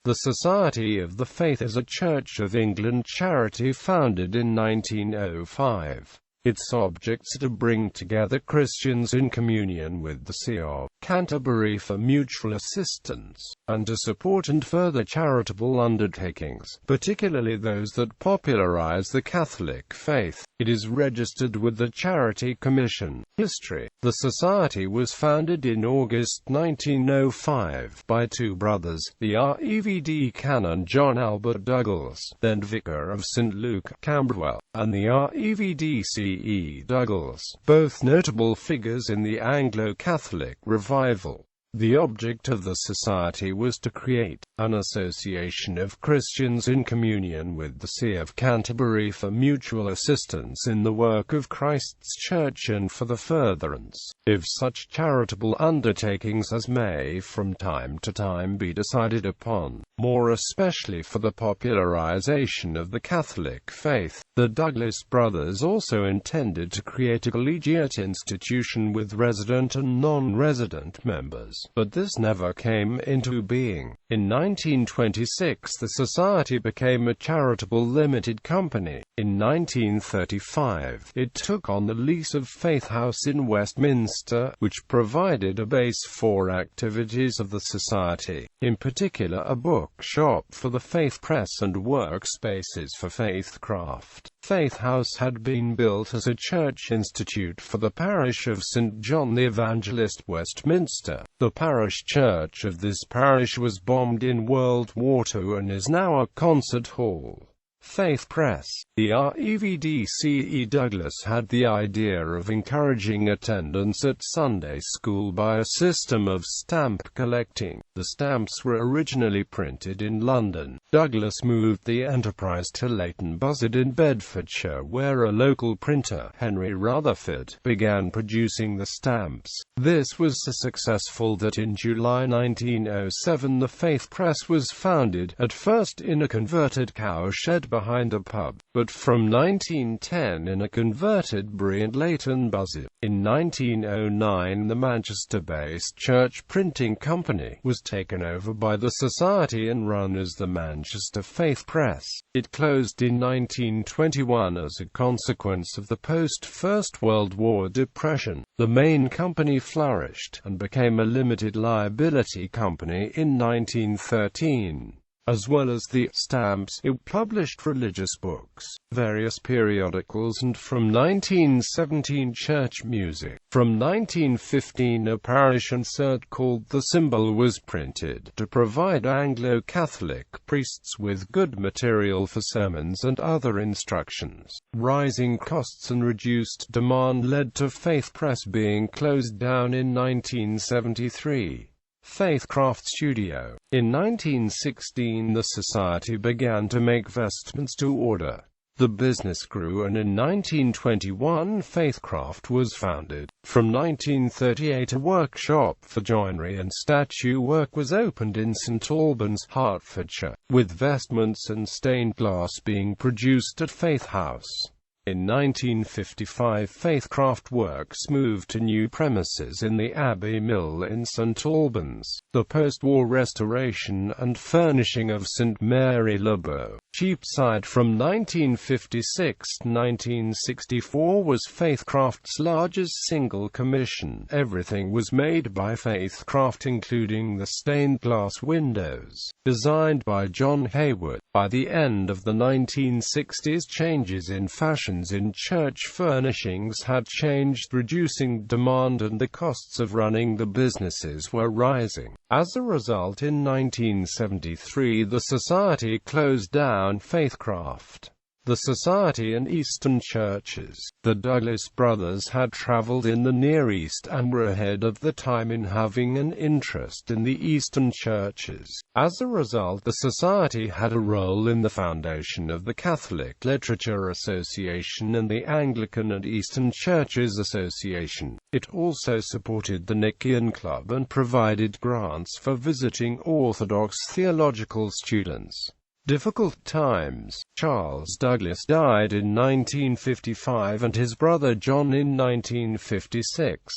The Society of the Faith is a Church of England charity founded in 1905. Its objects are to bring together Christians in communion with the See of Canterbury for mutual assistance, and to support and further charitable undertakings, particularly those that popularise the Catholic faith. It is registered with the Charity Commission. History. The Society was founded in August 1905 by two brothers, the Rev. Canon John Albert Douglas, then Vicar of St. Luke, Camberwell, and the Rev. C.E. Douglas, both notable figures in the Anglo-Catholic revival. The object of the Society was to create an association of Christians in communion with the See of Canterbury for mutual assistance in the work of Christ's Church and for the furtherance of such charitable undertakings as may from time to time be decided upon, more especially for the popularization of the Catholic faith. The Douglas brothers also intended to create a collegiate institution with resident and non-resident members, but this never came into being. In 1926 the Society became a charitable limited company. In 1935, it took on the lease of Faith House in Westminster, which provided a base for activities of the Society, in particular a bookshop for the Faith Press and workspaces for Faithcraft. Faith House had been built as a church institute for the parish of St. John the Evangelist, Westminster. The parish church of this parish was bombed in World War II and is now a concert hall. Faith Press. The Rev. C.E. Douglas had the idea of encouraging attendance at Sunday school by a system of stamp collecting. The stamps were originally printed in London. Douglas moved the enterprise to Leighton Buzzard in Bedfordshire, where a local printer, Henry Rutherford, began producing the stamps. This was so successful that in July 1907 the Faith Press was founded, at first in a converted cowshed behind a pub, but from 1910 in a converted Bury and Leighton Buzzard. In 1909 the Manchester-based Church Printing Company was taken over by the Society and run as the Manchester Faith Press. It closed in 1921 as a consequence of the post-First World War depression. The main company flourished, and became a limited liability company in 1913. As well as the stamps, it published religious books, various periodicals and from 1917 church music. From 1915 a parish insert called The Symbol was printed, to provide Anglo-Catholic priests with good material for sermons and other instructions. Rising costs and reduced demand led to Faith Press being closed down in 1973. Faithcraft Studio. In 1916 the Society began to make vestments to order. The business grew and in 1921 Faithcraft was founded. From 1938 a workshop for joinery and statue work was opened in St Albans, Hertfordshire, with vestments and stained glass being produced at Faith House. In 1955 Faithcraft Works moved to new premises in the Abbey Mill in St Albans. The post-war restoration and furnishing of St Mary Le Bow, Cheapside from 1956 to 1964 was Faithcraft's largest single commission. Everything was made by Faithcraft including the stained glass windows, designed by John Hayward. By the end of the 1960s changes in fashions in church furnishings had changed, reducing demand and the costs of running the businesses were rising. As a result, in 1973 the Society closed down Faithcraft. The Society and Eastern churches. The Douglas brothers had travelled in the Near East and were ahead of the time in having an interest in the Eastern churches. As a result, the Society had a role in the foundation of the Catholic Literature Association and the Anglican and Eastern Churches Association. It also supported the Nicene Club and provided grants for visiting Orthodox theological students. Difficult times. Charles Douglas died in 1955 and his brother John in 1956.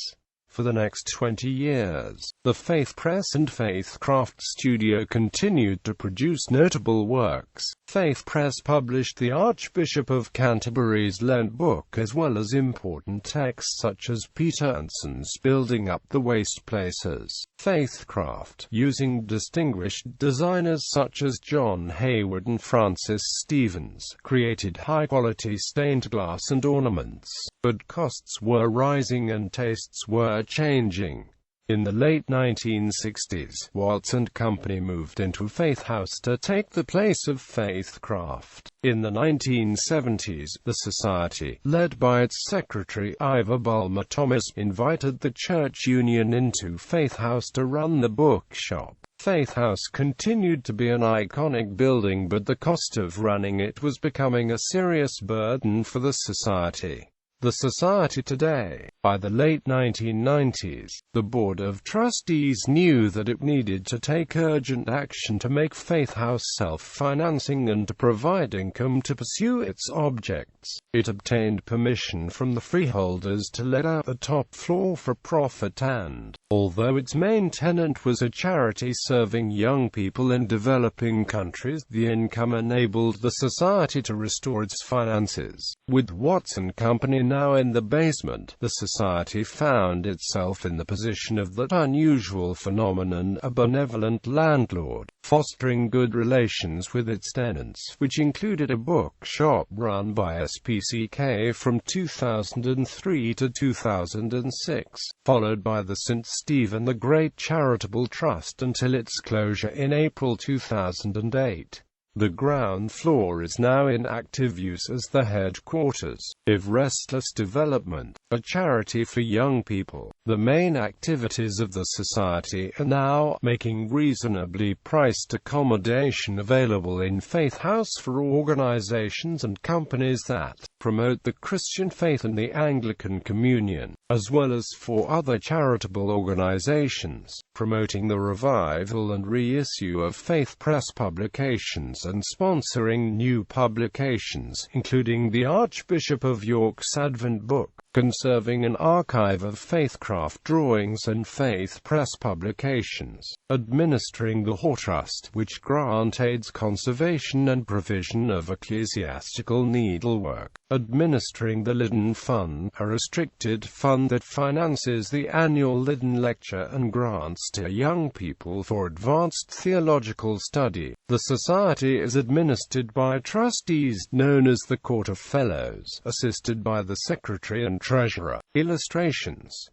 For the next 20 years, the Faith Press and Faithcraft Studio continued to produce notable works. Faith Press published the Archbishop of Canterbury's Lent book as well as important texts such as Peter Anson's Building Up the Waste Places. Faithcraft, using distinguished designers such as John Hayward and Francis Stevens, created high-quality stained glass and ornaments. But costs were rising and tastes were changing. In the late 1960s, Watts and Company moved into Faith House to take the place of Faithcraft. In the 1970s, the Society, led by its secretary Ivor Bulmer Thomas, invited the Church Union into Faith House to run the bookshop. Faith House continued to be an iconic building, but the cost of running it was becoming a serious burden for the Society. The Society today. By the late 1990s, the Board of Trustees knew that it needed to take urgent action to make Faith House self-financing and to provide income to pursue its objects. It obtained permission from the freeholders to let out the top floor for profit, and, although its main tenant was a charity serving young people in developing countries, the income enabled the Society to restore its finances. With Watts and Company now in the basement, the Society found itself in the position of that unusual phenomenon, a benevolent landlord, fostering good relations with its tenants, which included a bookshop run by SPCK from 2003 to 2006, followed by the St. Stephen the Great Charitable Trust until its closure in April 2008. The ground floor is now in active use as the headquarters of Restless Development, a charity for young people. The main activities of the Society are now making reasonably priced accommodation available in Faith House for organizations and companies that promote the Christian faith and the Anglican Communion, as well as for other charitable organizations, promoting the revival and reissue of Faith Press publications and sponsoring new publications, including the Archbishop of York's Advent book, conserving an archive of Faithcraft drawings and Faith Press publications, administering the Hall Trust, which grants aids conservation and provision of ecclesiastical needlework, administering the Lyddon Fund, a restricted fund that finances the annual Lyddon Lecture and grants to young people for advanced theological study. The Society is administered by trustees known as the Court of Fellows, assisted by the Secretary and Treasurer. Illustrations.